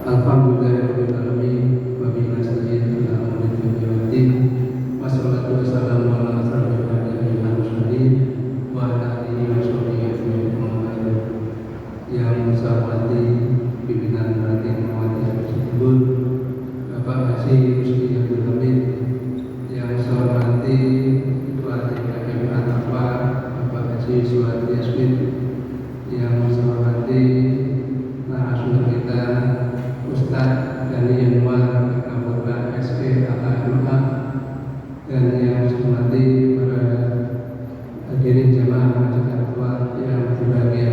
Alhamdulillahirabbil alamin wa bihi nasta'in ala umuri dunya wassalatu wassalamu ala asyrofil anbiya'i wal mursalin wa ala alihi wa sahbihi ajma'in. Yang saya hormati pimpinan Batin Muhammadiyah tersebut, Bapak Haji Rusdi Abdul Hamid, yang saya hormati Ketua TKM Atapa Bapak Haji Suwati Yasmin, yang saya hormati narasumber kita Ustadz Gani Yanuar Kapolda SE Al-Ahmad, dan yang saya hormati para hadirin jamaah masjid Al-Fatihah yang berbahagia.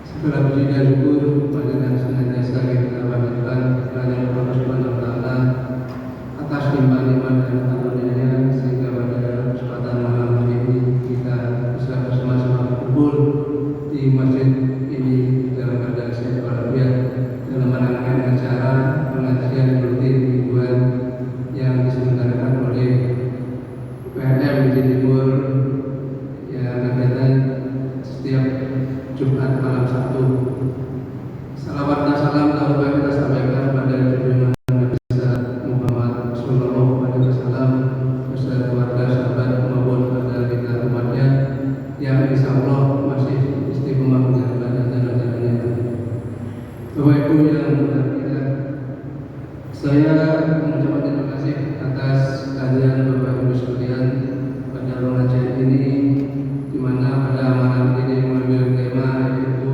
Segala puji dan syukur pada senantiasa kita panjatkan kepada Allah Subhanahu wa taala atas limpah-limpah dan karunia-Nya, sehingga pada kesempatan malam hari ini kita bisa bersama-sama berkumpul di masjid ini dalam keadaan sehat walafiat dalam menangkan acara pengajian rutin mingguan yang diselenggarakan oleh PRM Masjid Timur yang ada setiap Jumat malam Sabtu. Salawat dan salam telah kita sampaikan pada junjungan Nabi Muhammad Sallallahu Alaihi Wasallam beserta keluarga, sahabat maupun pada kita umatnya yang insya Allah masih istiqomah menjalankan jalan-jalannya. Bapak Ibu yang berbahagia, saya mengucapkan terima kasih atas kehadiran Bapak Ibu sekalian pada pengajian ini, di mana pada malam ini mengambil tema yaitu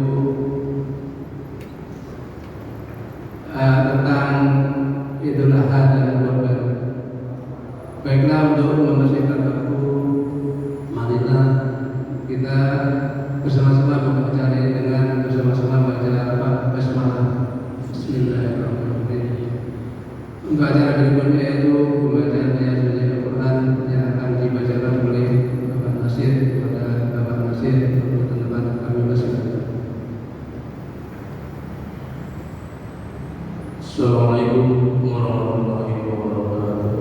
tentang Idul Adha dan Kurban. Baiklah, untuk membersihkan waktu, marilah kita bersama-sama buka acara ini dengan bersama-sama baca basmalah. Bismillahirrahmanirrahim. Untuk acara berikutnya yaitu pembacaan ayat suci Al-Quran yang akan dibacakan oleh Bapak Nasir. Kepada Bapak Nasir, teman-teman kami bersama. Assalamualaikum warahmatullahi wabarakatuh.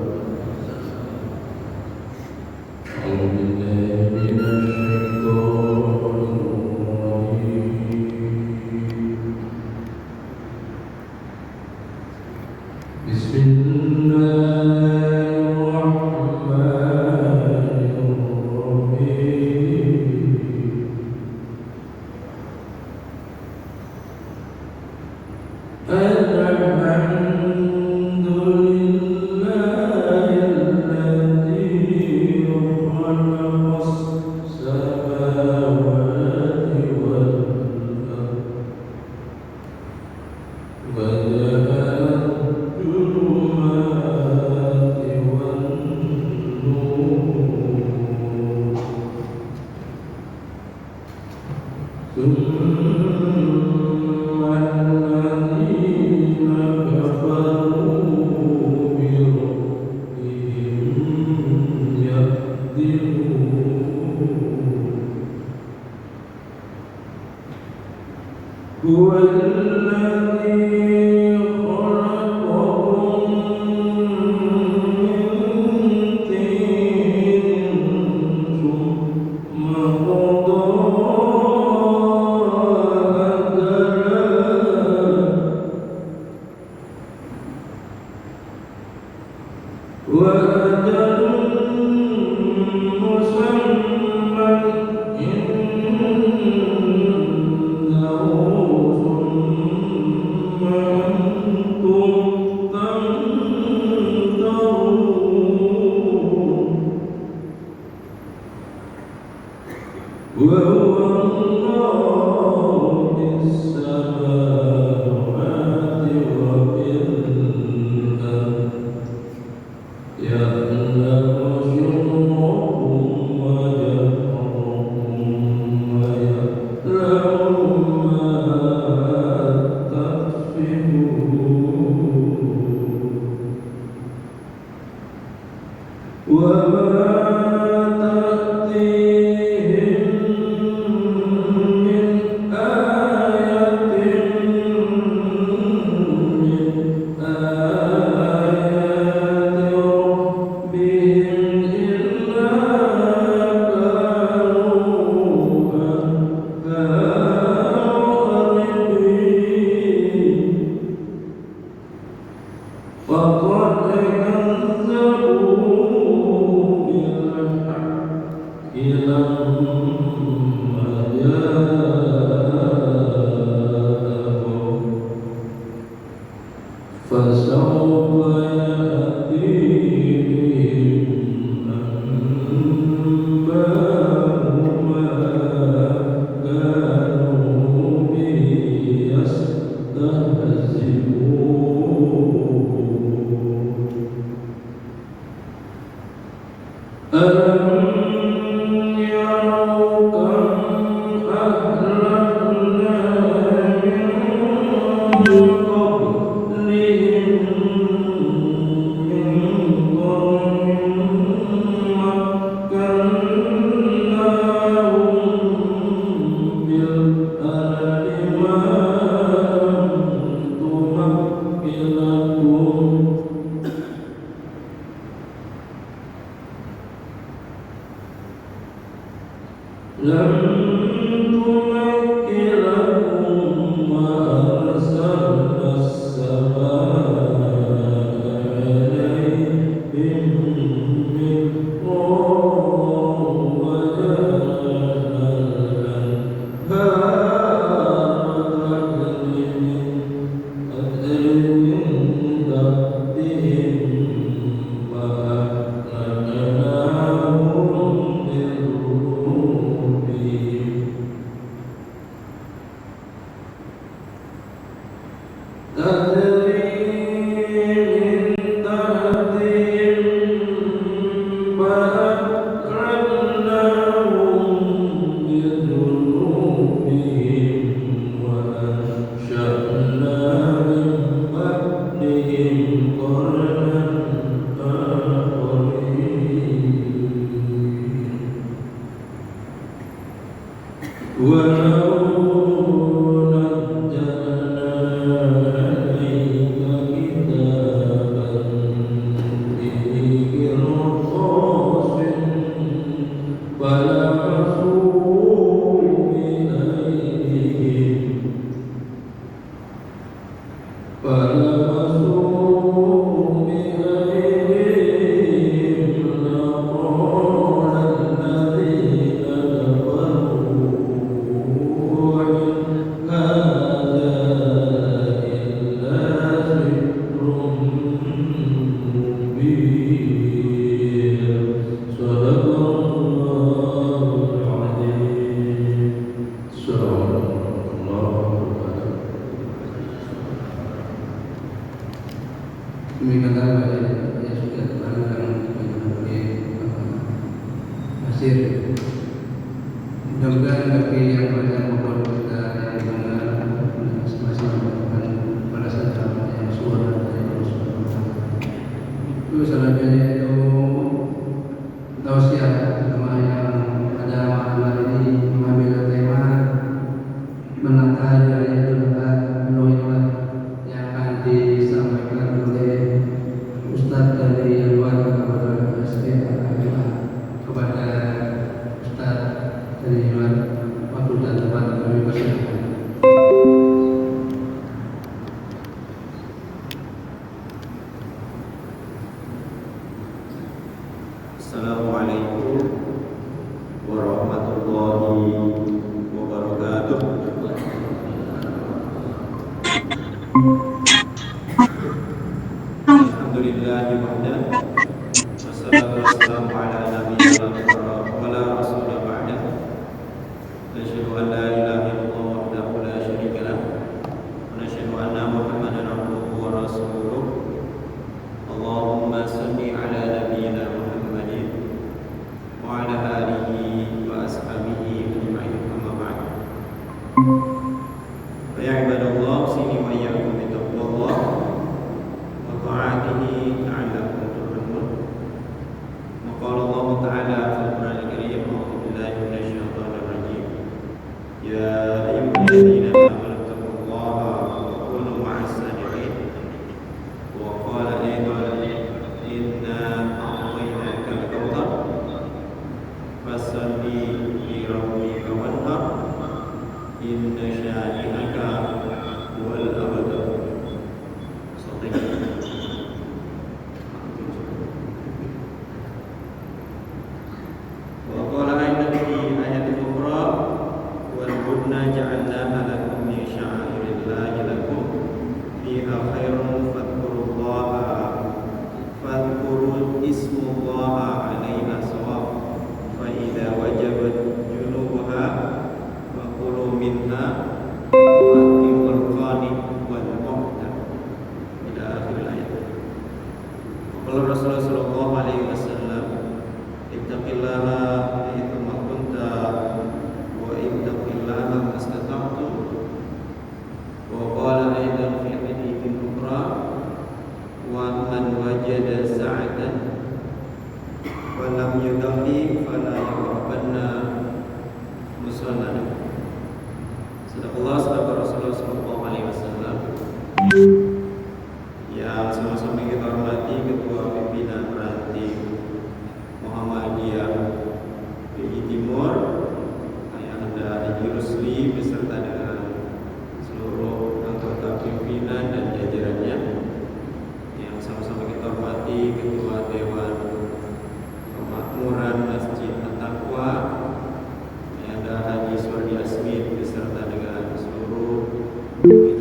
Inna syani'aka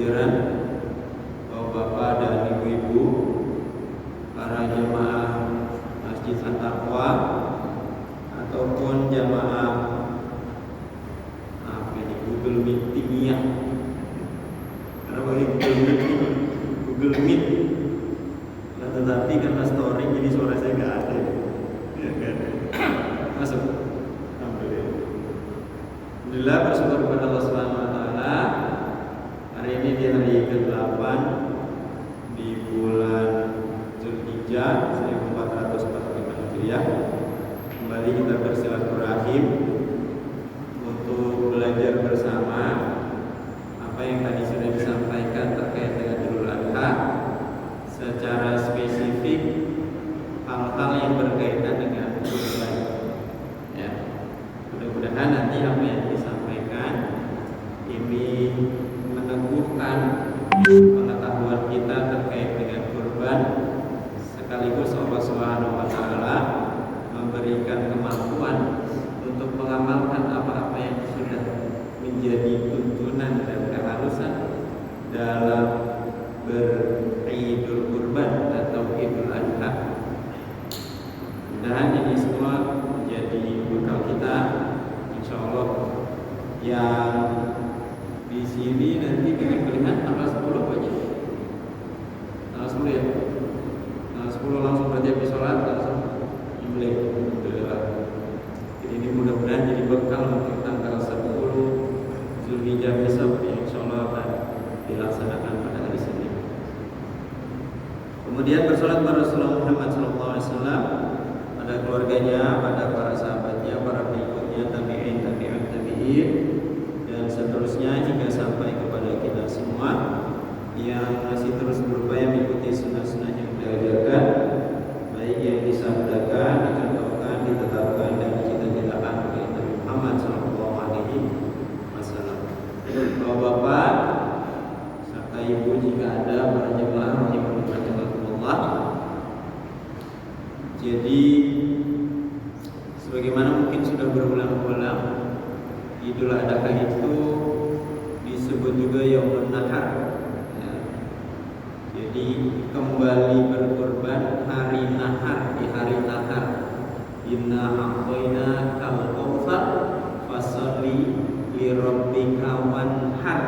jajaran bapak-bapak dan ibu-ibu, para jamaah Masjid At-Taqwa ataupun jamaah Google Meeting ya. Karena bagi Google Meet, nah, tetapi karena story jadi suara saya nggak ada. Ya kan? Masuk. Alhamdulillah, bersyukur kepada Allah Subhanahu Wa Taala. Hari ini di hari ke-8 di bulan Zulhijjah 1445 Hijriah. Kembali kita bersilaturahim untuk belajar bersama apa yang tadi sudah disampaikan terkait dengan Idul Adha, secara spesifik hal-hal yang berkaitan dengan kurban. Ya, mudah-mudahan nanti apa yang disampaikan ini meneguhkan pengetahuan kita terkait dengan kurban, sekaligus Allah Subhanahu Wa Taala memberikan kemampuan untuk mengamalkan apa-apa yang sudah menjadi tuntunan dan keharusan dalam beridul kurban atau Idul Adha. Dan ini semua menjadi bekal kita, insya Allah. Yang di sini nanti pilihan tanggal 10 aja. Tanggal 10 ya. Tanggal 10 langsung berarti habis sholat langsung imlek. Alhamdulillah. Ini mudah-mudahan jadi bekal untuk tanggal 10 Zulhijjah besok yang insya Allah akan dilaksanakan pada hari Senin. Kemudian bersolat kepada Rasulullah Muhammad SAW, pada keluarganya, pada para sahabatnya, para pengikutnya, tabi'in, dan seterusnya hingga sampai kepada kita semua yang masih terus berupaya mengikuti sunnah-sunnah yang diajarkan, baik yang disabdakan, dicontohkan, ditetapkan dan dicita-citakan oleh Nabi Muhammad SAW. Bapak-bapak serta ibu jika ada, para jemaah rahimahumullah. Jadi sebagaimana mungkin sudah berulang-ulang, Idul Adha itu disebut juga Yaumun Nahar. Ya. Jadi kembali berkorban hari nahar, di hari nahar. Inna a'tayna kal kautsar fasholli li rabbika wanhar.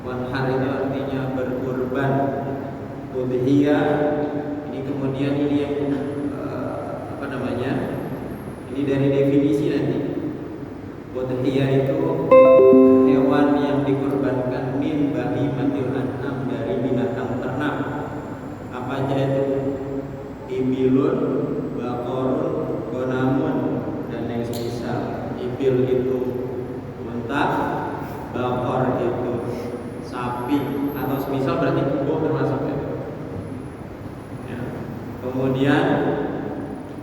Wanhar itu artinya berkorban. Udhiyah ini kemudian ini yang ini dari definisi nanti. Udhiyah itu hewan yang dikorbankan min bahimatil an'am, dari binatang ternak. Apa aja itu? Ibilun, bakorun, gonamun, dan yang semisal. Ibil itu unta, bakor itu sapi atau semisal, berarti kebo termasuk ya. Kemudian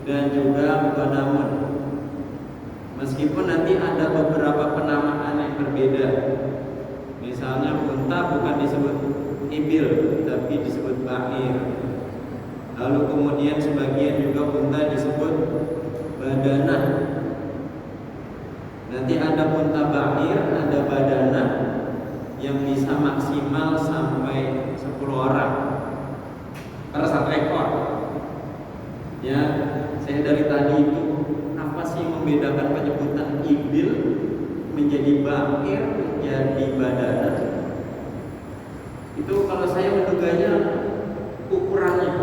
dan juga gonamun. Meskipun nanti ada beberapa penamaan yang berbeda. Misalnya unta bukan disebut ibil, tapi disebut ba'ir. Lalu kemudian sebagian juga unta disebut badanah. Nanti ada unta ba'ir, ada badanah yang bisa maksimal sampai 10 orang per 1 ekor. Ya, saya dari tadi itu apa sih membedakan penyebutan ibil menjadi ba'ir menjadi badanah? Itu kalau saya menduganya ukurannya.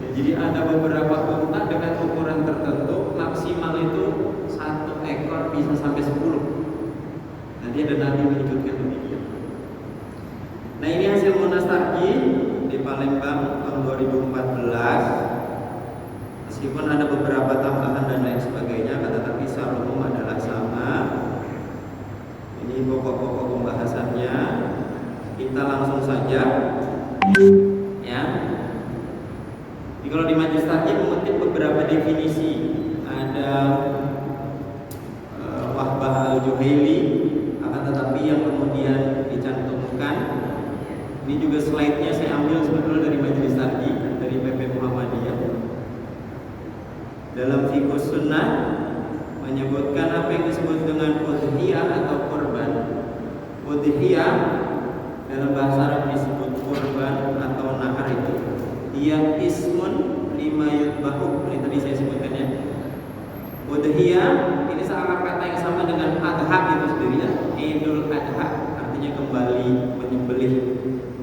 Ya, jadi ada beberapa unta dengan ukuran tertentu, maksimal itu 1 ekor bisa sampai 10. Nanti ada Nabi menyebutkan demikian. Nah, ini hasil Munas Tarqi di Palembang tahun 2014. Meskipun ada beberapa tambahan dan lain sebagainya, tetapi secara umum adalah sama. Ini pokok-pokok pembahasannya. Kita langsung saja. Ya. Jadi kalau di Majelis Tarqi mengutip beberapa definisi. Ada Wahbah Al-Juhaili, akan tetapi yang kemudian dicantumkan. Ini juga slide-nya saya ambil sebetulnya dari Majelis Tarqi, dari PP Muhammadiyah. Dalam Fiqh Sunnah menyebutkan apa yang disebut dengan udhiyah atau korban. udhiyah dalam bahasa Arab disebut kurban atau nahar itu. Dia ismun lima yudbahu. Ini tadi saya sebutkan ya. Udhiyah ini seakan kata yang sama dengan adha itu sendiri ya. Idul Adha artinya kembali menyembelih.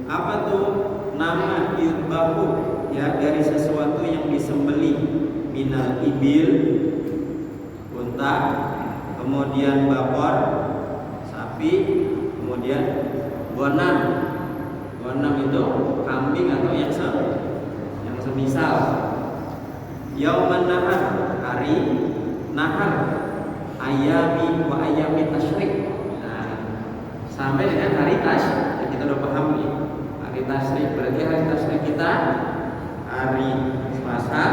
Apa tuh nama yudbahu? Ya, dari sesuatu yang disembelih, minal ibil, unta, kemudian bakor, sapi, kemudian gonam. Gonam itu kambing atau yang semisal. Yauman nahar, hari nahar, ayami wa ayami tasyrik. Nah, sampai dengan hari tasyrik, kita udah paham nih. Hari tasyrik berarti hari tasyrik kita hari Selasa,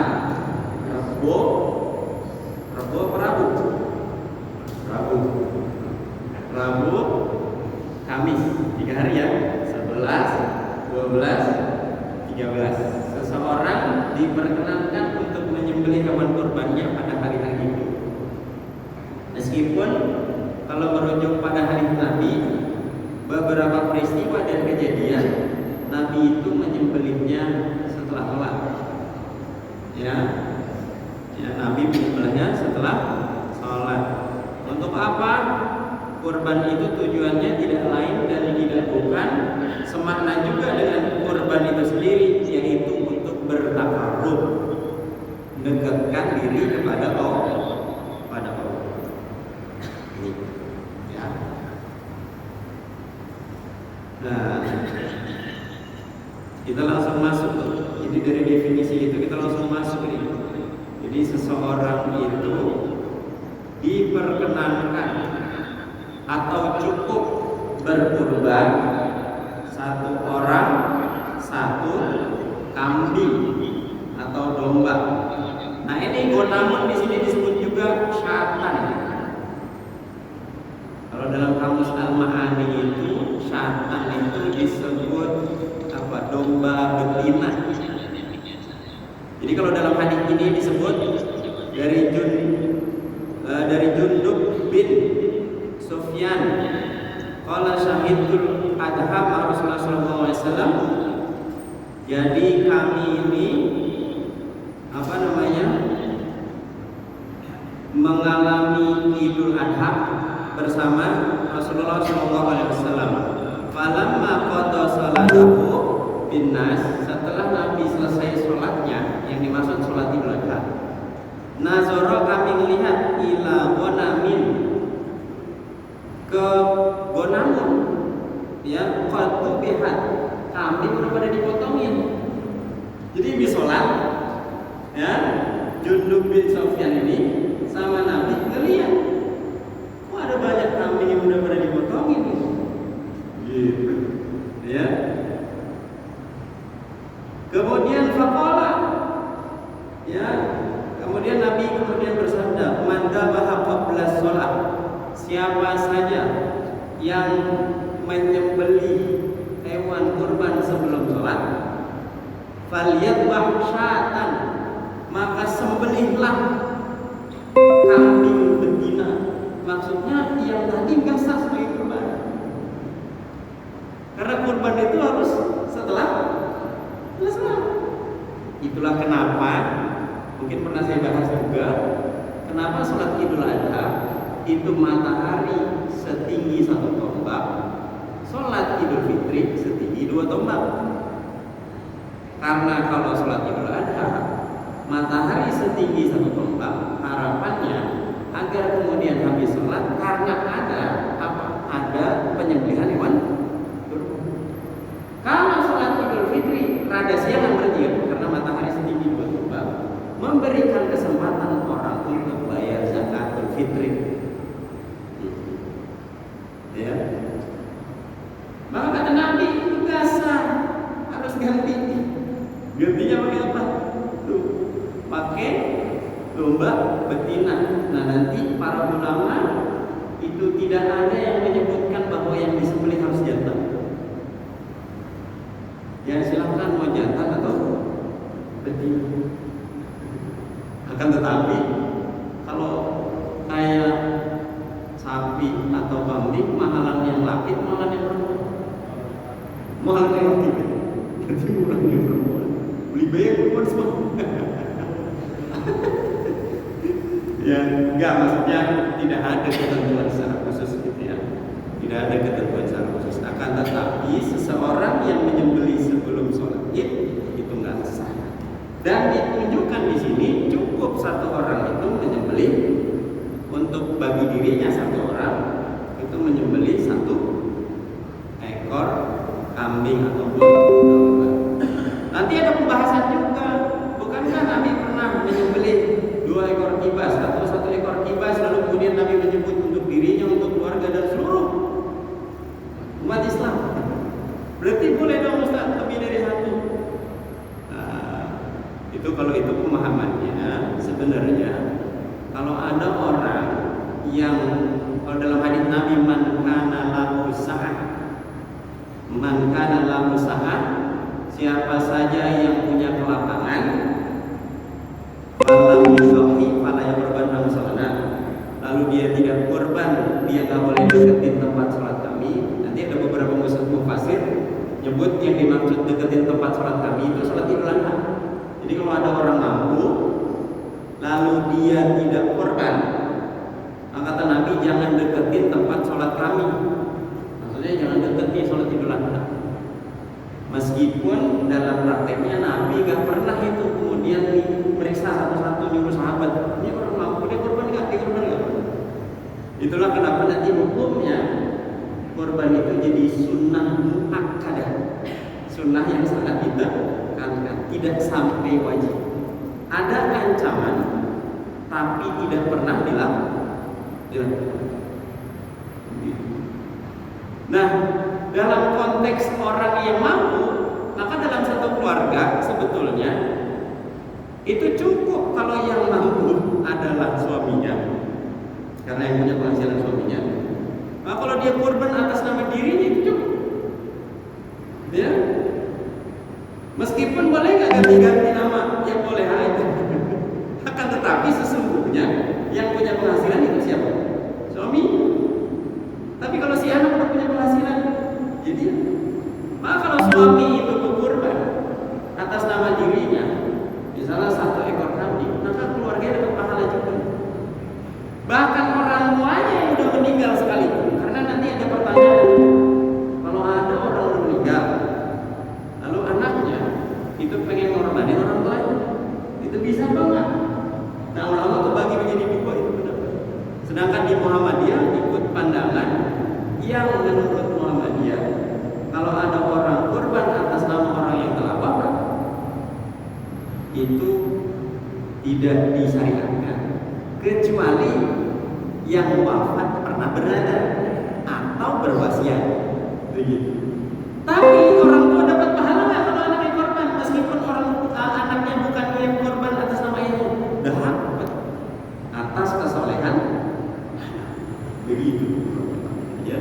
Rabu, Kamis, 3 hari ya, 11, 12, 13. Seseorang diperkenankan untuk menyembelih hewan kurbannya pada hari-hari itu. Meskipun kalau merujuk pada hadis Nabi, beberapa peristiwa dan kejadian Nabi itu menyembelihnya setelah sholat. Ya, Nabi menyembelihnya setelah sholat. Untuk apa? Kurban itu tujuannya tidak lain dan tidak bukan semakna juga dengan kurban itu sendiri, yaitu untuk bertakarrub, mendekatkan diri kepada Allah. Ya. Nah, kita langsung masuk. Jadi dari definisi itu kita langsung masuk nih. Jadi seseorang itu diperkenankan atau cukup berkurban satu orang satu kambing atau domba. Nah ini gonamun di sini disebut juga syatan. Kalau dalam kamus Al-Ma'ani itu syatan itu disebut apa? Domba betina. Jadi kalau dalam hadis ini disebut dari Jundub bin Sufyan, qala syahidul adha ma Rasulullah sallallahu alaihi wasallam. Jadi kami ini mengalami Idul Adha bersama Rasulullah sallallahu alaihi wasallam. Falamma qada salatahu binnas, setelah Nabi selesai sholatnya, yang dimaksud sholat Idul Adha, nazara kami melihat ila gonamin, ke gonamun, ya qad bihat, kambing udah pada dipotongin. Jadi habis sholat, ya Jundub bin Sufyan ini sama Nabi ngeliat, kok ada banyak kambing yang udah pada dipotongin, gitu, ya. Kemudian faqala, ya, kemudian Nabi bersabda, man dhabaha qabla shalah, siapa saja yang menyembelih hewan kurban sebelum sholat, falyadbah syatan, maka sembelihlah kambing betina. Maksudnya yang tadi nggak sah sebagai kurban, karena kurban itu harus setelah selesai. Itulah kenapa, mungkin pernah saya bahas juga, kenapa sholat Idul Adha itu matahari setinggi 1 tombak, sholat Idul Fitri setinggi 2 tombak. Karena kalau sholat Idul Adha matahari setinggi 1 tombak, harapannya agar kemudian habis sholat, karena ada penyembelihan hewan. Kalau sholat Idul Fitri rada siang berarti, karena matahari setinggi 2 tombak, memberikan kesempatan orang untuk bayar zakatul fitri. Ya. Maka kata Nabi itu gak sah, harus ganti. Gantinya pakai apa? Tuh, pakai domba betina. Nah nanti para ulama itu tidak ada yang menyebutkan bahwa yang disembelih harus jantan. Ya silahkan mau jantan atau betina. Akan tetapi kalau kayak sapi atau kambing, mahalan yang laki, mahalan yang Mahal nengok tiga. Nanti murahnya perempuan. Beli bayar perempuan semua. Ya, enggak, maksudnya tidak ada ketentuan secara khusus gitu ya. Tidak ada ketentuan secara khusus. Akan tetapi seseorang yang menyembelih sebelum sholat Id itu nggak sah. Dan ditunjukkan di sini cukup satu orang itu menyembelih untuk bagi dirinya satu orang itu menyembelih satu ekor kambing ataupun domba. Nanti ada pembahasan juga. Bukankah Nabi pernah menyembelih 2 ekor kibas atau 1 ekor kibas, lalu kemudian Nabi menyebut untuk dirinya, untuk keluarga dan seluruh umat Islam? Berarti boleh dong Ustaz lebih dari 1. Nah, itu kalau itu pemahamannya. Sebenarnya kalau ada orang yang, kalau dalam hadis Nabi, man kana lahu sa'ah, siapa saja yang punya kelapangan, falam yudhi fala yaqrabanna musallana, lalu dia tidak korban, dia nggak boleh deketin tempat sholat kami. Nanti ada beberapa mufasir nyebut yang dimaksud deketin tempat sholat kami itu sholat Idul Adha. Jadi kalau ada orang mampu lalu dia tidak korban, maka kata Nabi jangan deketin tempat sholat kami. Maksudnya jangan deketin sholat Idul Adha. Meskipun dalam prakteknya Nabi gak pernah itu kemudian diperiksa satu-satu, nyuruh sahabat, ini orang mampu dia korban gak? Dia korban gak? Itulah kenapa nanti hukumnya korban itu jadi sunnah muakkadah, sunnah yang sangat ditekankan, tidak sampai wajib. Ada ancaman tapi tidak pernah dilakukan. Nah, dalam konteks orang yang mampu, maka dalam satu keluarga sebetulnya itu cukup kalau yang mampu adalah suaminya, karena yang punya penghasilan suaminya. Nah, kalau dia korban atas nama dirinya itu cukup. Ya, meskipun boleh nggak ganti-ganti nama, yang boleh aja. Akan tetapi sesungguhnya yang punya penghasilan itu siapa? Suami. Tapi kalau si anak udah punya penghasilan, jadi, maka kalau suami itu berkorban atas nama dirinya, misalnya 1 ekor kambing, maka keluarga dapat pahala juga. Bahkan orang tuanya yang udah meninggal sekalipun, karena nanti ada pertanyaan, kalau ada orang udah meninggal, lalu anaknya itu pengen ngorbanin orang tuanya, itu bisa banget. Nah, ulama kebagi menjadi 2 itu benar. Sedangkan di Muhammadiyah ikut pandangan yang menurut Muhammadiyah, kalau ada orang korban atas nama orang yang telah wafat, itu tidak disyariatkan kecuali yang wafat pernah berada atau berwasiat. Begitu. Tapi orang tua dapat pahala nggak kalau anaknya korban, meskipun anaknya bukan yang korban atas nama itu, dapat atas kesolehan. Begitu. Ya.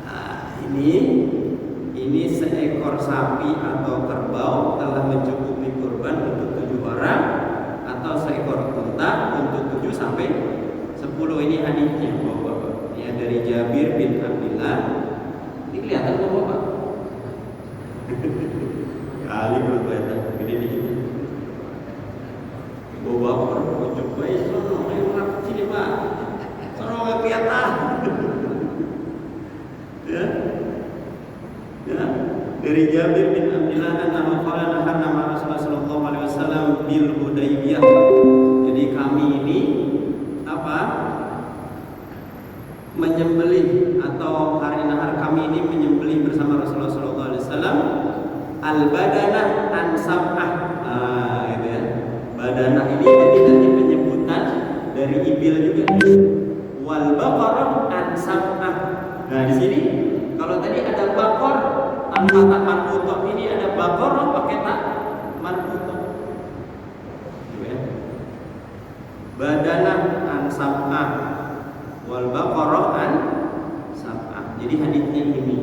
Nah, ini seekor sapi atau kerbau telah mencukupi kurban untuk 7 orang, atau seekor unta untuk 7 sampai 10. Ini hadisnya Bapak-bapak. Ya, dari Jabir bin Abdullah. Ini kelihatan Bapak? Kali belum kelihatan. Gede dikit. Bapak ujuk baik sono, ayo ngap sini Pak. Sono nggak kelihatan. Ya. Dari Jabir bin Abdullah annahu qala nahana Rasulullah sallallahu alaihi wasallam bil Hudaybiyah. Jadi kami ini menyembelih, atau hari nahar kami ini menyembelih bersama Rasulullah sallallahu alaihi wasallam al-badanah an sab'ah. Gitu ya. Badanah ini jadi nanti penyebutan dari ibil juga. Wal baqarah an sab'ah. Nah, di sini kalau tadi ada bakor tanpa tak marbutoh, ini ada bakor pakai tak marbutoh. Ya. Badanah an sab'ah wal baqarah an sab'ah. Jadi hadisnya ini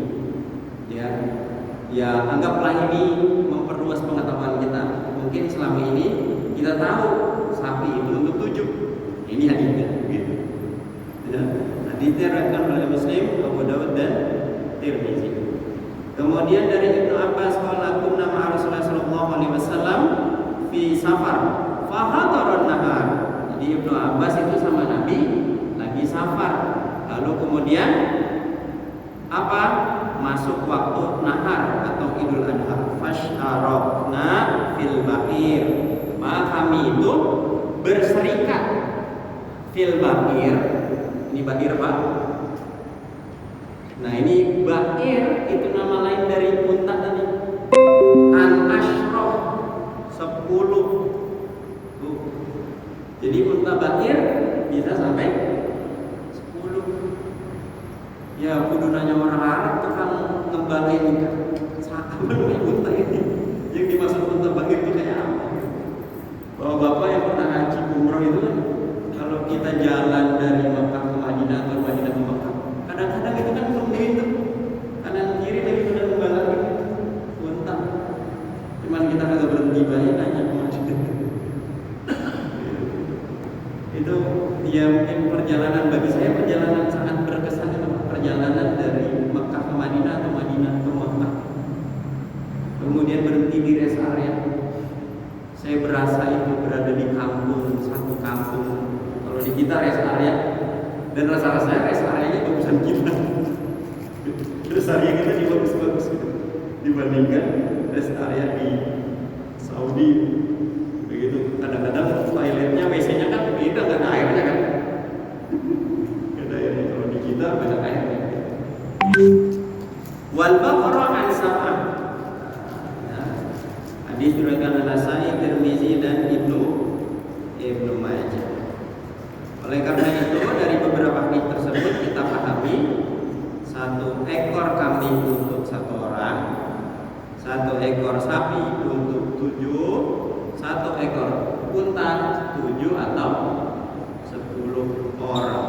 ya anggaplah ini memperluas pengetahuan kita. Mungkin selama ini kita tahu sapi itu untuk 7. Ini hadisnya gitu. Ya. Hadisnya diriwayatkan oleh Muslim, Abu Dawud dan Tirmizi. Kemudian dari Ibnu Abbas qala kunna ma'a Rasulullah sallallahu alaihi wasallam fi safar fa hadaran nahar. Jadi Ibnu Abbas itu sama Nabi lagi safar. Lalu kemudian apa? Masuk waktu nahar atau Idul Adha. Fasharokna fil ba'ir. Maka kami itu berserikat fil ba'ir. Ini ba'ir Pak. Nah ini ba'ir itu nama lain dari unta tadi. An-ashroh 10. Tuh. Jadi unta ba'ir bisa sampai 10. Ya kudu nanya orang Arab tukang ngembalain sama unta ini. Yang dimaksud unta ba'ir itu kayak apa? Bapak-bapak yang pernah haji umroh itu kan, kalau kita jalan dari Makkah ke Madinah atau Madinah ke Makkah, kadang-kadang itu kan itu kanan kiri lagi udah ngebalain unta. Cuman kita kagak berhenti banyak nanya itu ya mungkin perjalanan bagi saya perjalanan sangat berkesan itu perjalanan dari Makkah ke Madinah atau Madinah ke Makkah. Kemudian berhenti di rest area. Saya berasa itu berada di kampung, satu kampung. Kalau di kita rest area dan rasa-rasanya rest areanya bagusan kita. Rest area kita di bagus-bagus gitu. Dibandingkan rest area di Saudi. Begitu kadang-kadang toiletnya WC-nya kan beda, nggak ada airnya kan. Nggak ada airnya. Kalau di kita beda airnya. Wal baqara an sab'ah. Hadis diriwayatkan An-Nasa'i, Tirmizi dan Ibnu Majah. Oleh karena itu dari beberapa hadis tersebut kita pahami 1 ekor kambing untuk 1 orang, 1 ekor sapi untuk 7, 1 ekor unta 7 atau 10 orang.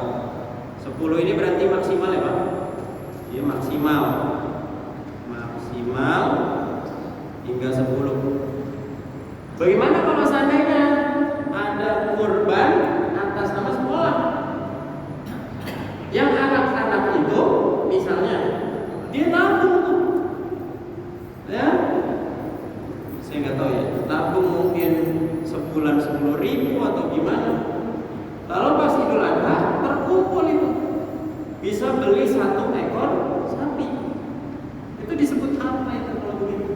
10 ini berarti maksimal ya Pak? Iya maksimal hingga 10. Bagaimana kalau seandainya ada kurban atas nama sekolah? Yang anak-anak itu misalnya dia nabung tuh, ya? Saya nggak tahu ya, nabung mungkin sebulan 10.000 atau gimana? Lalu pas Idul Adha terkumpul itu bisa beli 1 ekor sapi. Itu disebut apa itu kalau begitu?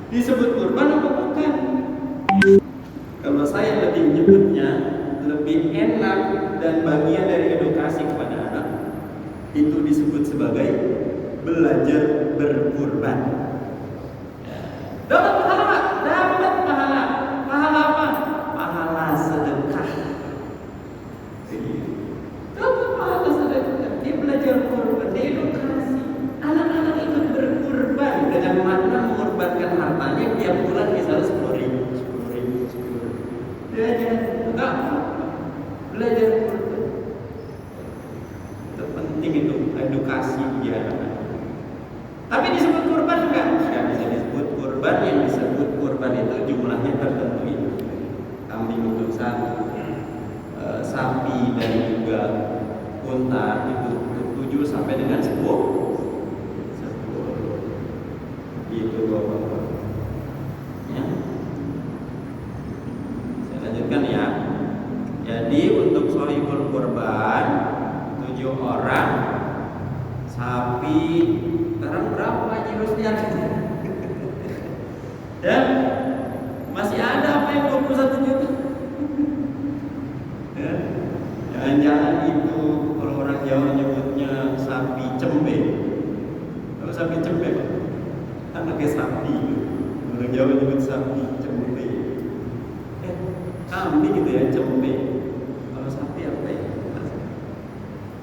Disebut kurban apa bukan? Kalau saya lebih menyebutnya lebih enak dan bagian dari edukasi kepada anak itu disebut sebagai belajar berkurban. Dapat pahala Pak? Dapat pahala. Pahala apa? Pahala sedekah. Dapat pahala sedekah. Dia belajar kurban, dia edukasi. Anak-anak itu berkurban dengan makna mengorbankan hartanya tiap bulan misalnya 10.000. Belajar, enggak belajar kurban. Itu penting itu edukasi dia. Tapi disebut kurban enggak? Enggak bisa disebut kurban. Yang disebut kurban itu jumlahnya tertentu itu. Kambing untuk 1, sapi dan juga unta itu 7 sampai dengan 10. Itu Bapak. Ya. Saya lanjutkan ya. Jadi untuk sholiqul kurban 7 orang, sapi sekarang berapa Haji Rusdian? Dan masih ada apa yang 21 juta? Ya. Jangan-jangan itu kalau orang Jawa nyebutnya sapi cembe. Kalau sapi cembe Pak, anaknya sapi. Orang Jawa nyebut sapi cembe. Kambing gitu ya cembe. Kalau sapi apa ya?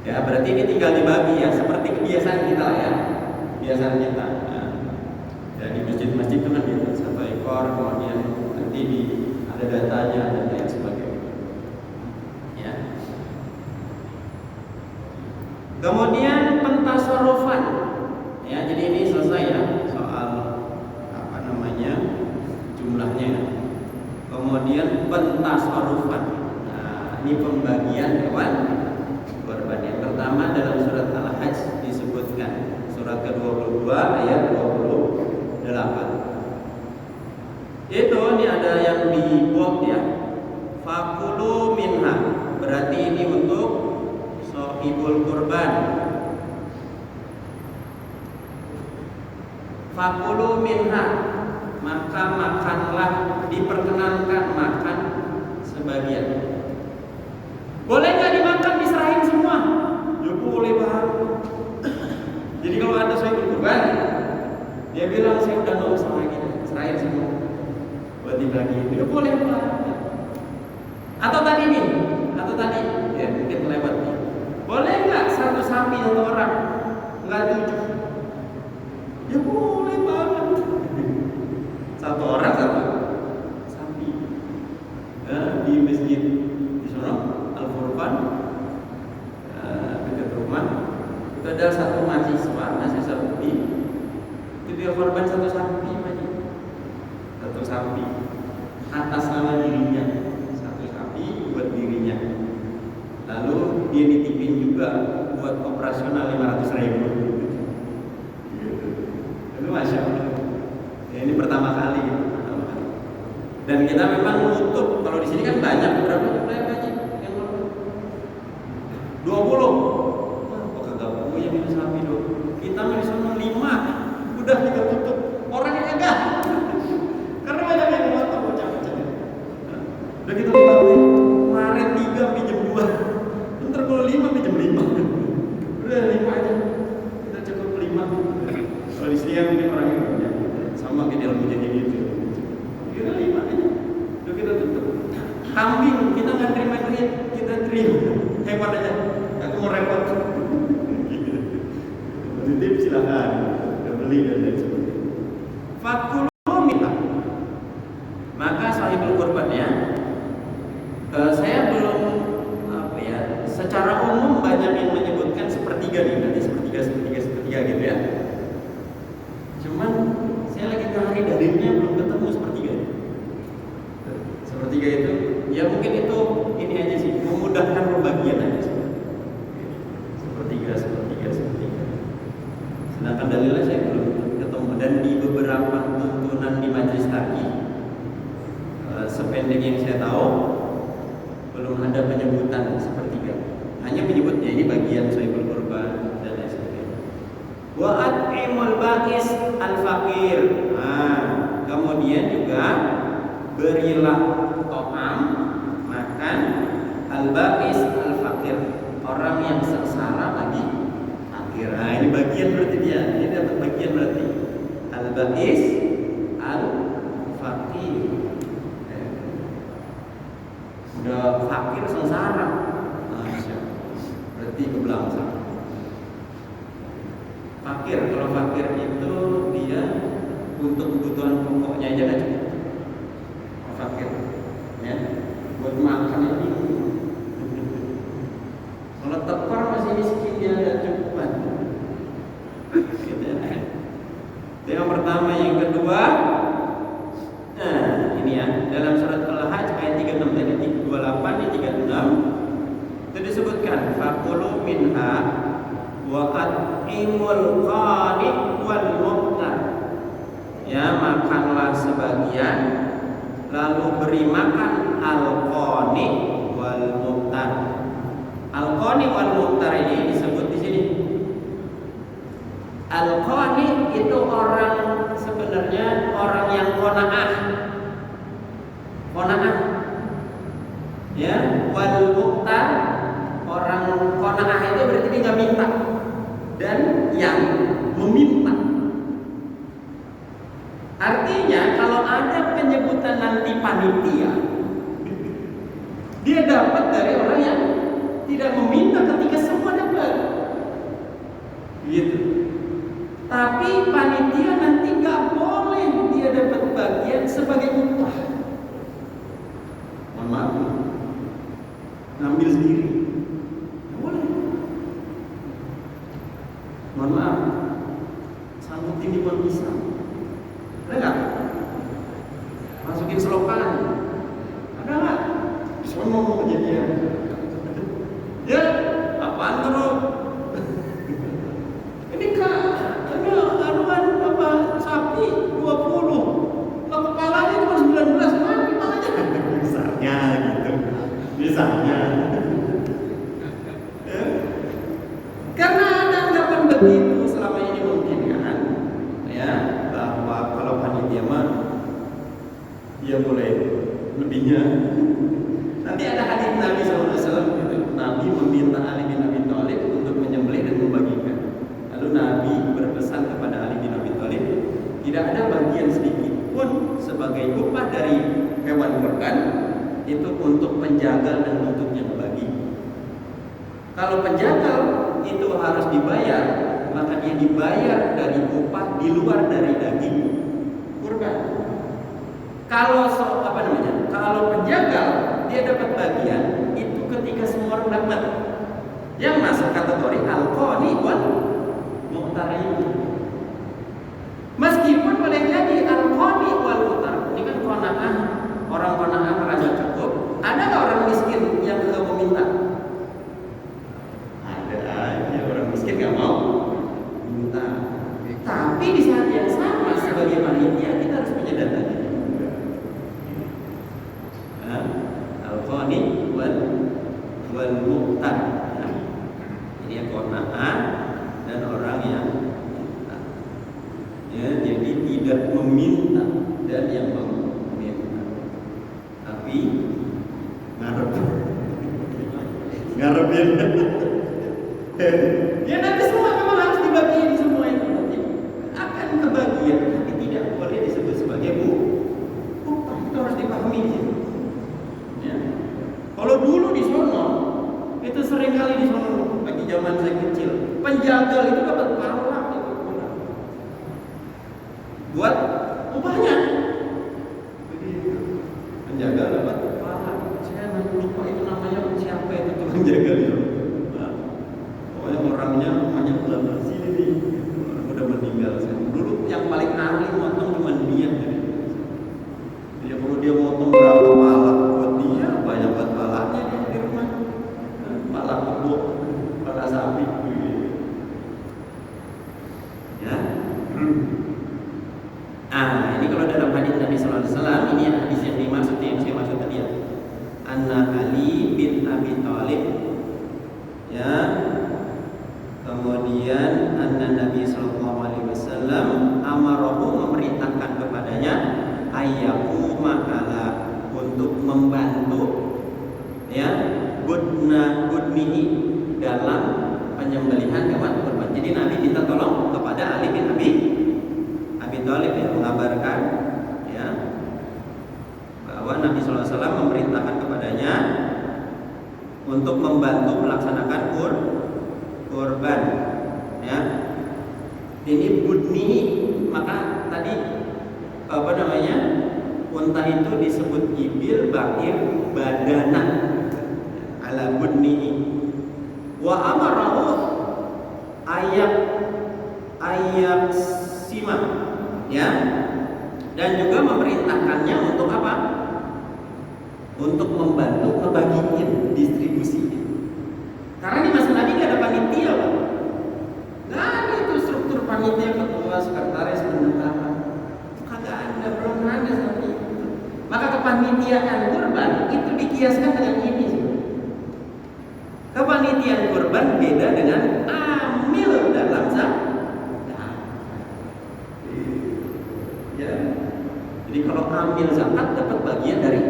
Ya berarti ini tinggal dibagi ya, seperti kebiasaan kita ya. Kebiasaan kita. Ya di masjid-masjid itu kan gitu, 1 ekor, kemudian nanti ada datanya dan lain sebagainya. Ya. Kemudian pentasarufan. Ya, jadi ini selesai ya soal apa namanya jumlahnya. Kemudian pentasarufan. Nah, ini pembagian hewan kurban. Yang pertama dalam surat Al-Hajj ayat 28. Itu ini ada yang di bold ya. Fakulu minha. Berarti ini untuk sohibul kurban. Fakulu minha, maka makanlah, diperkenankan makan sebagian. Boleh nggak dimakan, diserahin semua? Ya boleh Bang. Jadi kalau ada sohibul kurban, dia bilang saya udah nggak usah lagi, serahin semua buat dibagi. Ya boleh Pak. Atau tadi ya mungkin lewat nih. Boleh nggak satu sapi satu orang, nggak 7? Ya boleh banget. Satu orang satu sapi. Di masjid di sana Al Furqan dekat rumah itu ada satu mahasiswa Saudi. Itu dia korban satu sapi aja. Satu sapi atas nama dirinya. Satu sapi buat dirinya. Lalu dia ditipin juga buat operasional 500.000. Itu Masya Allah. Ya, ini pertama kali. Dan kita memang nutup. Kalau di sini kan banyak, berapa jumlahnya banyak? Yang 20. Kok kagak punya minum sapi dong? Kita minum 5. Udah kita tutup. Orangnya enggak. Karena banyak yang ngotot bocah-bocah. Udah kita tutup. Kemarin 3 pinjam 2. Ntar kalau 5 pinjam 5. Udah 5 aja. Kita cukup 5. Kalau di sini kan mungkin orangnya banyak. Sama kayak dalam jadi gitu. Kita 5 aja. Udah kita tutup. Kambing kita nggak terima duit, kita terima. Hemat aja. Aku mau repot. Titip silakan. Udah beli dan lain sebagainya. Fakulu minha. Maka sahibul kurban ya. Saya belum secara umum banyak yang menyebutkan sepertiga nih, nanti sepertiga gitu ya. Cuman saya lagi cari dalilnya belum ketemu sepertiga. Sepertiga itu, ya mungkin itu ini aja sih, memudahkan pembagian aja sih. Sepertiga. Sedangkan dalilnya saya belum ketemu, dan di beberapa tuntunan di majelis taqi, sependek yang saya tahu, belum ada penyebutan sepertiga. Hanya menyebutnya ini bagian sohibul kurban dan lain sebagainya. Wa at'imul ba'is al-faqir. Kemudian juga berilah to'am, makan al-ba'is al-faqir, orang yang sengsara lagi fakir. Ini bagian berarti dia. Ini dapat bagian berarti al-ba'is al-faqir. Udah fakir sengsara, berarti kebelangsa. Fakir, kalau fakir itu dia untuk kebutuhan pokoknya aja nggak cukup. Fakir, ya, buat makan ini. Kalau tepar masih miskin dia nggak cukupan. Gitu ya. Itu yang pertama, yang kedua. Nah, ini ya, dalam surat Al-Hajj ayat 36 tadi 28 di 36 itu disebutkan fakulu minha wa at'imul qani wal muqtar. Ya, makanlah sebagian lalu beri makan al-qani wal muqtar. Al-qani wal muqtar ini disebut di sini. Al-qani itu orang, sebenarnya orang yang qanaah. Ya, wal muqtar, orang qanaah itu berarti dia nggak minta, dan yang meminta. Artinya kalau ada penyebutan nanti panitia, dia dapat dari orang yang tidak meminta ketika semua dapat. Gitu. Tapi panitia nanti nggak boleh dia dapat bagian sebagai upah. Mohon maaf, ngambil sendiri. Nggak boleh. Mohon maaf, sanggup timbang pisang. Ada nggak? Masukin selokan. Ada nggak? Semua mau kejadian. Ya, apaan terus? Ini kak, ada aruan misalnya. Ya. Karena ada anggapan begitu selama ini mungkin kan, ya, bahwa kalau panitia mah dia boleh lebihnya. Nanti ada hadis Nabi SAW gitu. Nabi meminta Ali bin Abi Thalib untuk menyembelih dan membagikan. Lalu Nabi berpesan kepada Ali bin Abi Thalib, tidak ada bagian sedikit pun sebagai upah dari hewan kurban itu untuk penjagal dan untuk yang bagi. Kalau penjagal itu harus dibayar, maka dia dibayar dari upah di luar dari daging kurban. Kalau kalau penjagal dia dapat bagian itu ketika semua orang dapat, yang masuk kategori al-qani wal mu'tarim. Meskipun boleh jadi al-qani wal mu'tarim ini kan qanaah, orang qanaah merasa cukup. Ada nggak orang miskin yang nggak mau minta? Ada aja orang miskin nggak mau minta. Tapi di saat yang sama sebagai panitia kita harus punya datanya. Al-qani wal mu'tar. Jadi yang qanaah dan orang yang minta. Ya, jadi tidak meminta dan yang meminta. Tapi ngarepin. Ya nanti semua memang harus dibagi di semua itu nanti akan kebagian, tapi tidak boleh disebut sebagai upah. Itu harus dipahami di sini. Ya. Kalau dulu di sono itu sering kali di sono bagi zaman saya kecil, penjagal itu dapat pahala itu buat upahnya. Begitu. Penjagal dapat pahala. Saya lupa itu namanya siapa itu tuh penjagal itu. Nah, pokoknya orangnya namanya ulama sini nih. Orang udah meninggal. Dulu yang paling ahli motong cuma dia. Jadi kalau dia motong berapa pala buat dia, banyak buat palanya dia di rumah. Pala kebo, pala sapi. Ya. Ini kalau dalam hadis Nabi Sallallahu Alaihi Wasallam, ini hadis yang dimaksud, yang saya maksud tadi ya. Anna Ali bin Abi Thalib, ya. Kemudian anna Nabi Sallallahu Alaihi Wasallam amarahu, memerintahkan kepadanya ayyaku ma'ala, untuk membantu, ya, budnihi dalam penyembelihan hewan kurban. Jadi Nabi minta tolong kepada Ali bin Abi Thalib yang mengabarkan, ya, bahwa Nabi SAW memerintahkan kepadanya untuk membantu melaksanakan kurban, ya. Ini budnihi, maka tadi unta itu disebut ibil, bakir, badana ala budnihi. Wa amarahu ayak sima, ya, dan juga memerintahkannya untuk apa? Untuk membantu ngebagiin distribusi. Karena di masa Nabi nggak ada panitia, Pak. Nggak ada itu struktur panitia, ketua, sekretaris, bendahara. Kagak ada, belum ada seperti itu. Maka kepanitiaan kurban itu dikiaskan dengan ini. Kepanitiaan kurban beda dengan amil dalam zakat. Ya. Jadi kalau amil zakat dapat bagian dari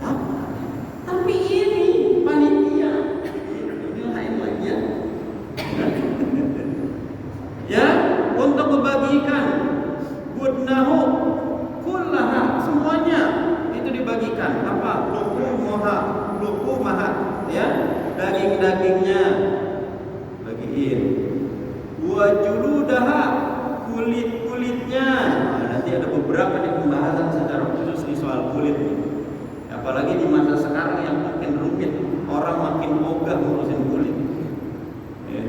zakat. Tapi ini panitia ini lain lagi ya. Ya, untuk membagikan budnahu kullaha, semuanya itu dibagikan. Apa? Luku maha, ya, daging-dagingnya bagiin. Wa juludaha, kulit-kulitnya. Nanti ada beberapa nih pembahasan secara khusus di soal kulit. Apalagi di masa sekarang yang makin rumit, orang makin ogah ngurusin kulit. Ya.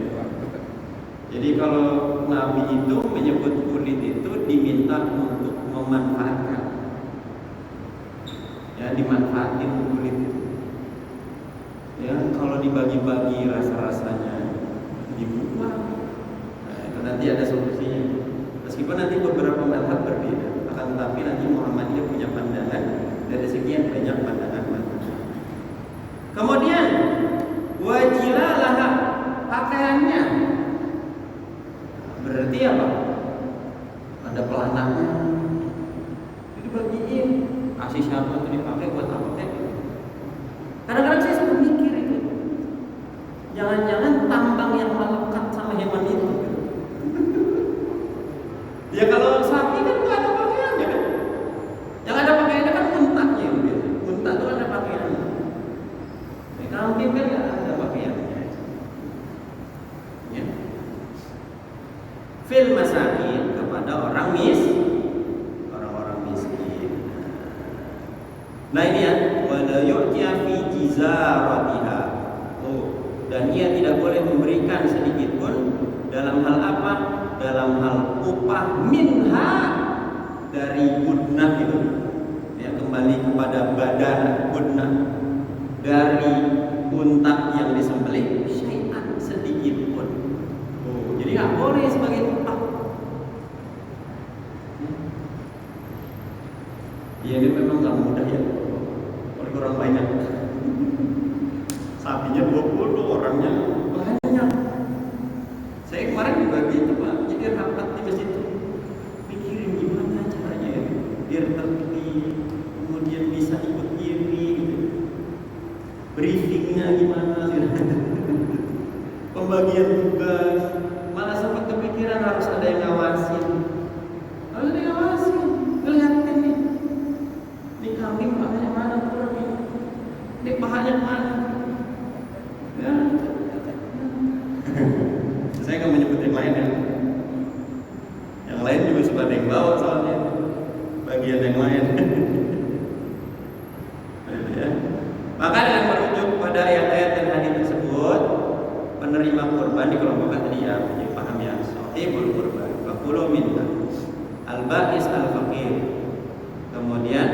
Jadi kalau Nabi itu menyebut kulit itu diminta untuk memanfaatkan, ya, dimanfaatin kulit itu. Ya, kalau dibagi-bagi rasa-rasanya dibuang. Nah, itu nanti ada solusinya. Meskipun nanti beberapa mazhab berbeda, akan tetapi nanti Muhammadiyah punya pandangan dari sekian banyak pandangan. Berarti apa? Ada pelanangnya. Jadi bagiin, kasih siapa tuh dipakai buat apa kayak gitu. Kadang-kadang saya suka mikir itu. Jangan-jangan tambang yang melekat sama hewan itu. Ya kalau sapi kan nggak ada pakaiannya kan. Yang ada pakaiannya kan untaknya gitu. Untak itu ada pakaiannya. Kambing kan nggak ada pakaiannya. Ya. Fil masakin kepada orang orang-orang miskin. Nah ini ya, wala yu'tiya fi jizaratiha. Oh, dan ia tidak boleh memberikan sedikit pun dalam hal apa? Dalam hal upah minha dari budnah itu. Ya, kembali kepada badan budnah dari unta yang disembelih syai'an sedikit pun. Oh, jadi nggak boleh sebagai upah. Ya ini memang nggak mudah ya. Oleh orang banyak. Sapinya 20, orangnya banyak. Saya kemarin juga gitu Pak. Jadi rapat di masjid itu pikirin gimana caranya ya biar tertib, kemudian bisa ikut ini gitu. Briefingnya gimana sih? Pembagian tugas, malah sempat kepikiran harus ada yang ngawasin. Harus ada yang ngawasin, ngeliatin nih. Ini kambing pahanya mana kurang ini? Ini pahanya mana? Ya. Saya nggak menyebut yang lain ya. Yang lain juga suka ada yang bawa soalnya bagian yang lain. Ya. Maka dengan merujuk pada ayat-ayat dan hadis tersebut, penerima kurban dikelompokkan tadi ya, jadi paham ya. Sahibul kurban, fakulu minha, al-ba'is al-faqir, kemudian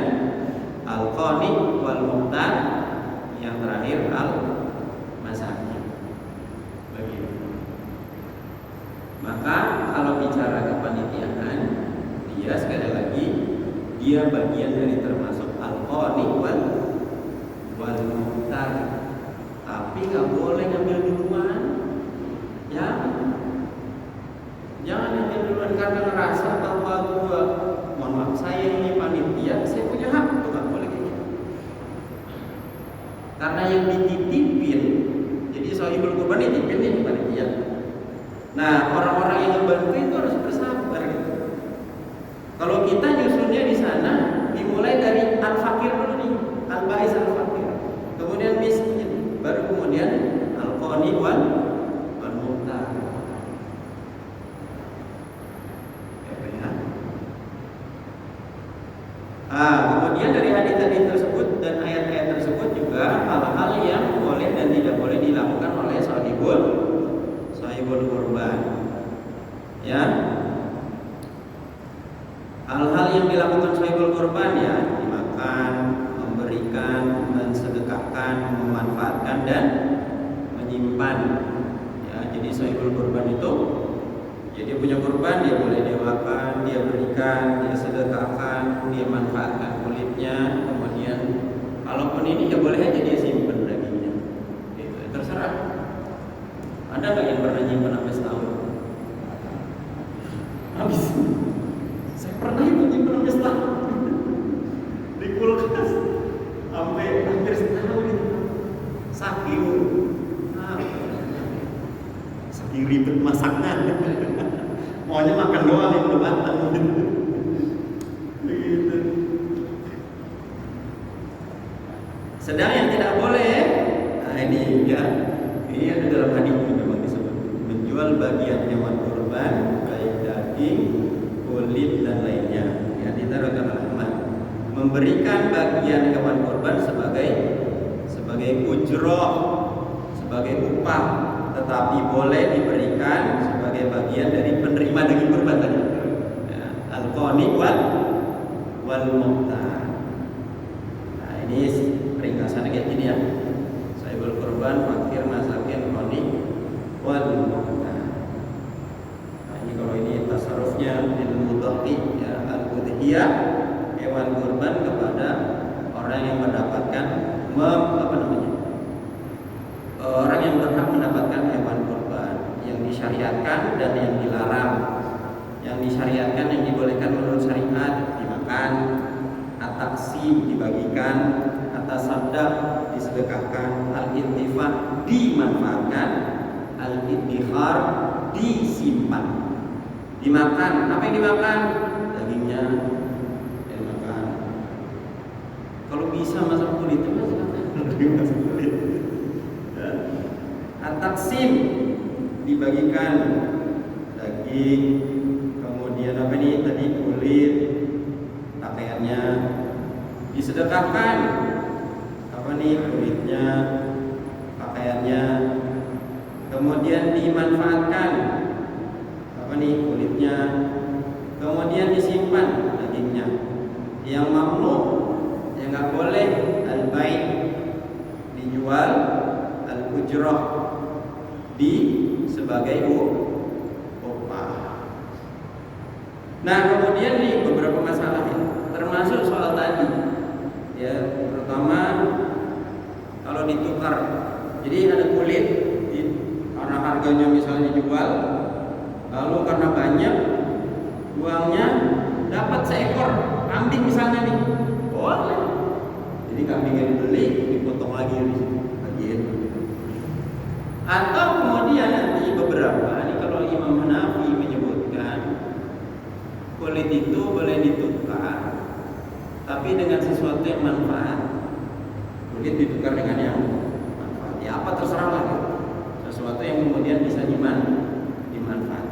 al-qani wal muhtar, yang terakhir al-masakin. Begitu. Maka kalau bicara kepanitiaan, dia sekali lagi dia bagian dari termasuk al-qani wal muhtar. Tapi nggak boleh ngambil duluan. Ya, jangan ngambil duluan karena ngerasa bahwa mohon maaf saya ini panitia, saya punya hak untuk nggak boleh kayak gitu. Karena yang dititipin, jadi sahibul kurban dititipin nih panitia. Nah, orang-orang yang membantu itu harus bersabar gitu. Kalau kita nyusunnya di sana, dimulai dari al-fakir dulu nih, al-ba'is al-fakir. Kemudian miskin, baru kemudian al-qani wal muhtar. Kemudian dari hadis-hadis tersebut dan ayat-ayat tersebut juga hal-hal yang boleh dan tidak boleh dilakukan oleh sahibul kurban. Ya. Hal-hal yang dilakukan sahibul kurban ya, dimakan, memberikan, mensedekahkan, memanfaatkan dan menyimpan. Ya, jadi sahibul kurban itu jadi punya kurban, dia boleh dia makan, dia berikan, dia sedekahkan, dia manfaatkan kulitnya, kemudian kalaupun ini ya boleh aja dia simpan dagingnya. Gitu, terserah. Ada nggak yang pernah nyimpan sampai setahun? Habis. Saya pernah itu nyimpan sampai setahun. Di kulkas sampai hampir setahun itu. Saking ribet masaknya. Maunya makan doang yang udah matang. Begitu. Sedang yang tidak boleh, nah ini ya, ini ada dalam hadis ini memang disebut menjual bagian hewan kurban, baik daging, kulit dan lainnya. Ya, ditaruh teman-teman. Memberikan bagian hewan kurban sebagai ujroh, sebagai upah, tetapi boleh diberikan sebagai bagian dari penerima daging kurban tadi. Ya, al-qani wal muhtar. Nah, ini ringkasannya kayak gini ya. Sahibul kurban, fakir, masakin, qani wal muhtar. Nah, ini kalau ini tasarrufnya lil mudhaqi ya, al-udhiyah, hewan kurban kepada orang yang mendapatkan orang yang berhak mendapatkan hewan kurban yang disyariatkan dan yang dilarang. yang disyariatkan, yang dibolehkan menurut syariat, dimakan, at-taqsim dibagikan, at-tasaddaq disedekahkan, al-intifaq dimanfaatkan, al-iddikhar disimpan. Dimakan, apa yang dimakan? Dagingnya yang dimakan. Kalau bisa masak kulitnya masak kulit. At-taqsim dibagikan daging, kemudian apa nih tadi kulit, pakaiannya disedekahkan, apa nih kulitnya, pakaiannya, kemudian dimanfaatkan, apa nih kulitnya, kemudian disimpan dagingnya. Yang mamnu, yang nggak boleh al-bai' dijual, al-ujrah di sebagai upah. Nah, kemudian nih beberapa masalah ya, termasuk soal tadi ya, terutama kalau ditukar. Jadi ada kulit karena harganya misalnya dijual, lalu karena banyak uangnya dapat seekor kambing misalnya nih, boleh. Jadi kambing yang dibeli dipotong lagi di situ bagian. Atau kemudian nanti beberapa ini kalau Imam Hanafi menyebutkan kulit itu boleh ditukar, tapi dengan sesuatu yang manfaat. Kulit ditukar dengan yang manfaat. Ya apa terserah lah, sesuatu yang kemudian bisa dimanfaatkan.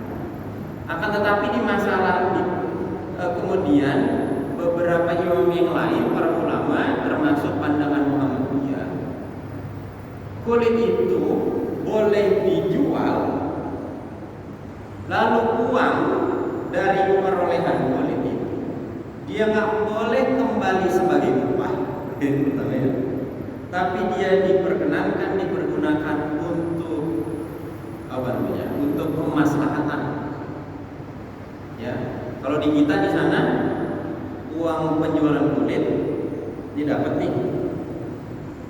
Akan tetapi di masalah kemudian beberapa imam yang lain, para ulama termasuk pandangan Muhammadiyah, kulit itu boleh dijual, lalu uang dari perolehan kulit itu dia nggak boleh kembali sebagai upah, tapi dia diperkenankan dipergunakan untuk apa namanya, untuk kemaslahatan. Ya, kalau di kita di sana uang penjualan kulit didapat nih,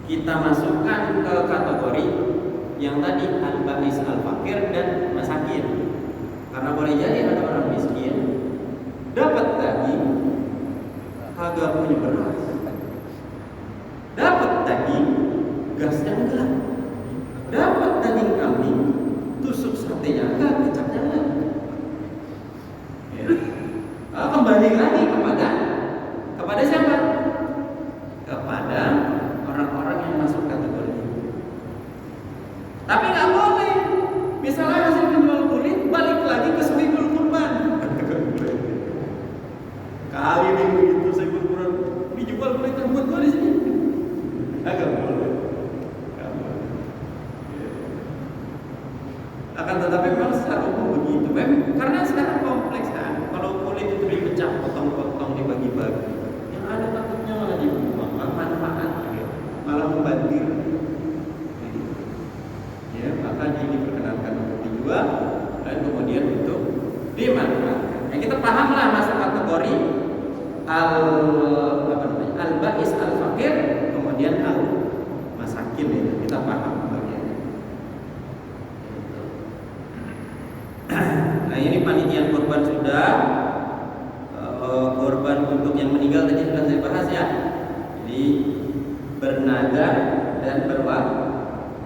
kita masukkan ke kategori yang tadi al-ba'is, al-fakir dan masakin. Karena boleh jadi ada orang miskin dapat daging kagak punya beras, dapat daging gasnya enggak, dapat daging kambing tusuk satenya enggak, kecapnya enggak. Ya. Kembali lagi kepada siapa? Kepada orang-orang yang masuk kategori ini. Tapi nggak boleh. Misalnya hasil penjual kulit balik lagi ke sahibul kurban. Kali ini begitu sahibul kurban dijual kulit buat gua di sini. Agak boleh. Akan tetapi memang secara umum begitu. Karena sekarang kompleks kan. Kalau kulit itu dipecah, potong-potong, dibagi-bagi, yang ada takutnya malah dibuang, manfaat, malah membantir. Ya, maka jadi diperkenankan untuk dijual dan kemudian untuk dimanfaatkan. Yang kita pahamlah masuk kategori al-ba'is, al-fakir, kemudian al-masakin, ya. Kita paham bagiannya. Nah, ini panitian korban sudah, korban untuk yang meninggal tadi sudah saya bahas ya. Jadi bernadar dan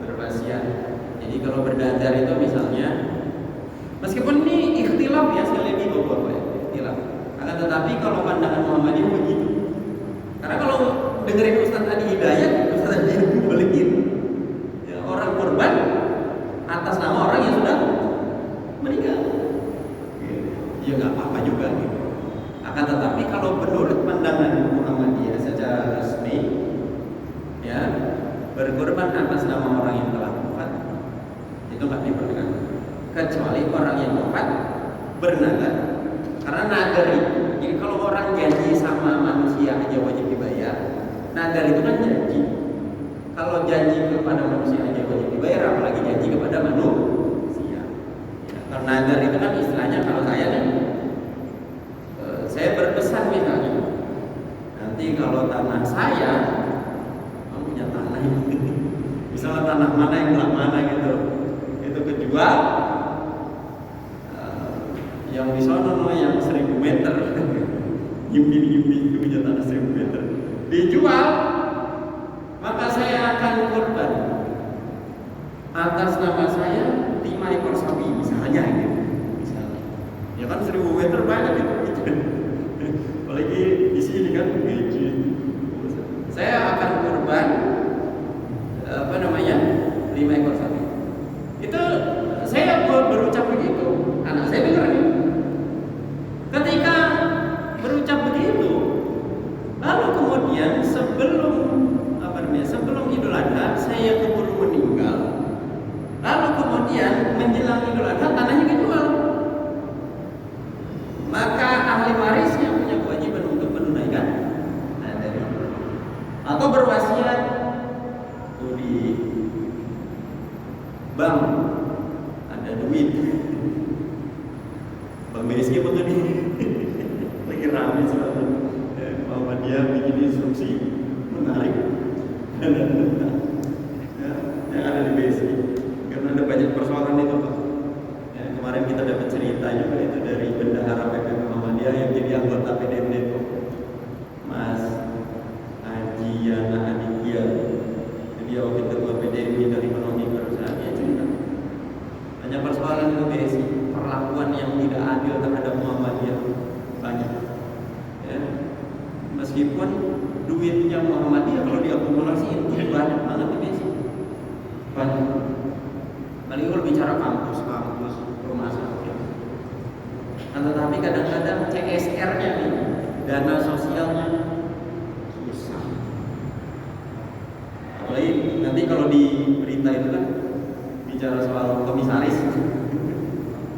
berwasiat. Jadi kalau bernadar itu misalnya, meskipun ini ikhtilaf ya, sekali lagi Bapak ya, ikhtilaf. Akan tetapi kalau pandangan Muhammadiyah begitu. Karena kalau dengerin Ustaz Adi Hidayat, Ustaz Adi Hidayat balikin ya, orang korban atas nama orang yang sudah meninggal. Ya nggak apa-apa juga gitu. Akan tetapi kalau menurut pandangan Muhammadiyah secara resmi, ya berkorban atas nama orang yang telah wafat itu nggak diperkenankan, kecuali orang yang wafat bernadar. Karena nadar itu, jadi kalau orang janji sama manusia aja wajib dibayar. Nadar itu kan janji. Kalau janji kepada manusia aja wajib dibayar, apalagi janji kepada manusia. Ya, kalau nadar itu kan istilahnya, kalau saya nih, saya berpesan misalnya, nanti kalau tanah saya, kamu punya tanah ini, misalnya tanah mana yang belah mana gitu, itu kejual, Yang di sana yang 1000 meter. Gimbi punya tanah 1000 meter. Dijual, maka saya akan korban atas nama saya 5 ekor sapi misalnya gitu. Misalnya. Ya kan 1000 meter banyak gitu. Apalagi di sini kan gaji. Saya akan korban 5 ekor sapi. Itu saya berucap begitu. Anak saya dengar nih. Ketika berucap begitu, lalu kemudian sebelum Idul Adha saya keburu meninggal. Lalu kemudian menjelang Idul Adha tanahnya dijual. Maka ahli warisnya punya kewajiban untuk menunaikan atau berwasiat di bank ada duit. Bang BSG betul nih. Lagi rame soalnya. Bahwa dia bikin instruksi menarik dan yang ada di BSG. Karena ada banyak persoalan itu Pak. Kemarin kita dapat cerita juga itu dari bendahara PP Muhammadiyah yang jadi anggota PDM Depok, Mas Haji Yana Aditya. Dia wakil ketua PDM dari Penoni perusahaan dia cerita. Banyak persoalan itu BSG, perlakuan yang tidak adil terhadap Muhammadiyah banyak. Ya. Meskipun duitnya Muhammadiyah kalau diakumulasi itu banyak banget di BSG. Banyak. Paling kalau bicara kampus, rumah sakit. Tetapi kadang-kadang CSR-nya nih, dana sosialnya susah. Apalagi nanti kalau di berita itu kan bicara soal komisaris.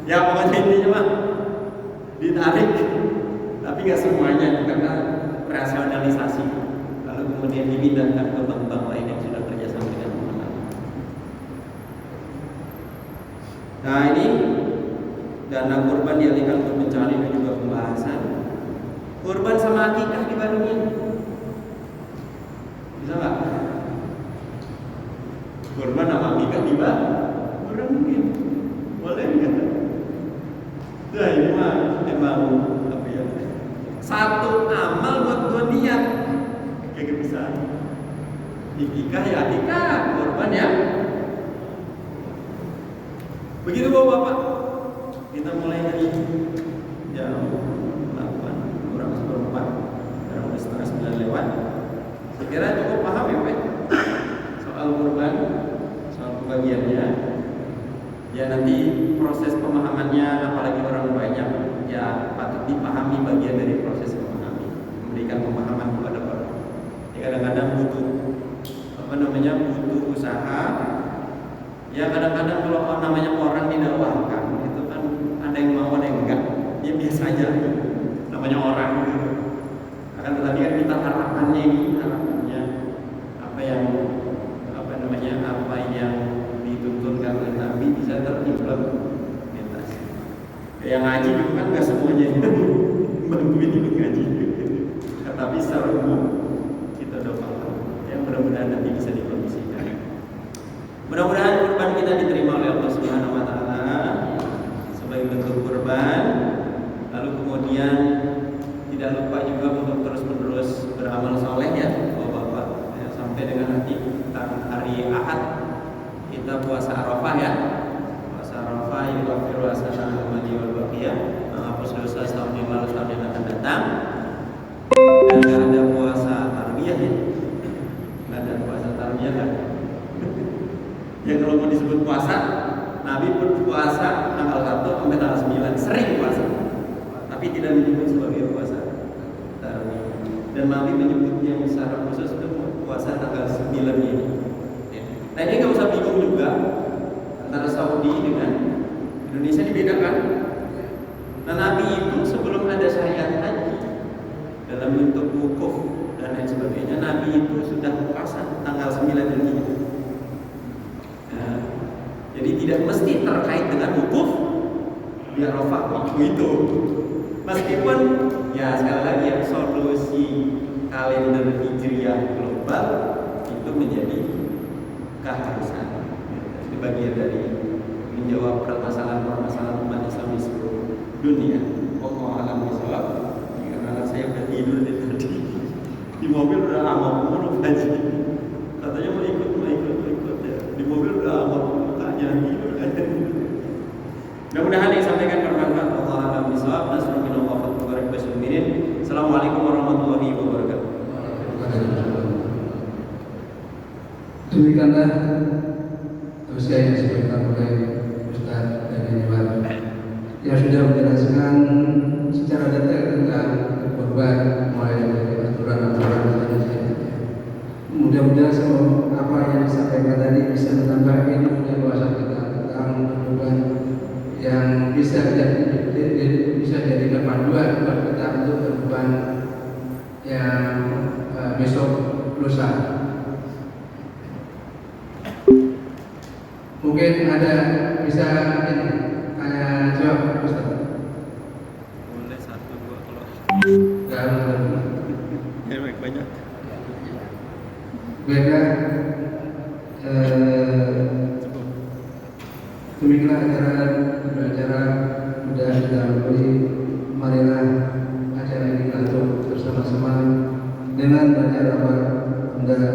Ya pokoknya intinya mah ditarik, tapi nggak semuanya karena rasionalisasi. Lalu kemudian dipindahkan ke bank-bank lain yang sudah kerjasama dengan Muhammad. Nah ini dana kurban dialihkan untuk mencari dan juga pembahasan. Kurban sama akikah dibarengin, bisa nggak? Kurban sama akikah dibarengin, boleh nggak? Nah ini mah emang apa ya? Satu amal buat dua niat, kayak bisa. Akikah ya akikah, kurban ya. Begitu bapak-bapak, kita mulai dari jam 8 kurang 1/4, kurang 8:30 lewat. Saya kira cukup paham ya Pak soal kurban, soal pembagiannya. Ya nanti proses pemahamannya, apalagi orang banyak, ya patut dipahami bagian dari proses memahami, memberikan pemahaman kepada orang. Ya kadang-kadang butuh butuh usaha. Ya kadang-kadang kalau namanya orang didakwahkan itu kan ada yang mau ada yang enggak. Ya biasa aja namanya orang gitu. Akan tetapi kan kita harapannya apa yang dituntunkan oleh Nabi bisa terimplementasi. Yang ngaji juga kan nggak semuanya bantuin ikut ngaji. Tetapi secara umum kita udah paham. Ya mudah-mudahan nanti bisa dikondisikan. Mudah-mudahan kurban kita diterima oleh Allah Subhanahu wa taala sebagai bentuk kurban. Lalu kemudian tidak lupa juga untuk terus-menerus beramal soleh ya Bapak-bapak. Ya, sampai dengan nanti hari Ahad kita puasa Arafah ya. Puasa Arafah yughfiru hasanah al-madi wal baqiyah, menghapus dosa setahun yang lalu, setahun yang akan datang. Dan tidak ada puasa tarbiyah ya. Tidak ada puasa tarbiyah kan. Ya kalau mau disebut puasa, Nabi pun puasa tanggal 1 sampai tanggal 9, sering puasa. Tapi tidak menyebut sebagai puasa tarbiyah. Dan Nabi menyebutnya secara khusus itu puasa tanggal 9 ini. Nah ini nggak usah bingung juga antara Saudi dengan Indonesia dibedakan. Nah Nabi itu sebelum ada syariat haji dalam bentuk wukuf dan lain sebagainya, Nabi itu sudah puasa tanggal 9 ini. Nah, jadi tidak mesti terkait dengan wukuf di Arafah waktu itu. Meskipun ya sekali lagi ya solusi kalender Hijriah global itu menjadi keharusan. Itu bagian dari menjawab permasalahan umat Islam di seluruh dunia. Allah alam bisawab. Karena saya udah tidur dari tadi di mobil udah amap mulu haji. Katanya mau ikut ya. Di mobil udah amap mulu, jangan tidur aja. Mudah-mudahan yang disampaikan bermanfaat. Allah alam bisawab. Nasrullah wa barik basminin. Assalamualaikum warahmatullahi wabarakatuh. Demikianlah tausiah yang disampaikan oleh Ustaz dari Jawa yang sudah menjelaskan secara detail tentang kurban mulai dari aturan-aturan dan sebagainya. Mudah-mudahan semua apa yang disampaikan tadi bisa menambah ilmu dan wawasan kita tentang kurban yang bisa jadi panduan buat kita untuk kurban yang besok lusa. Mungkin ada bisa tanya jawab Ustaz. Boleh 1, 2 kalau banyak. Baiklah, demikianlah acara sudah kita lalui. Marilah acara ini kita tutup bersama-sama dengan baca lafaz hamdalah.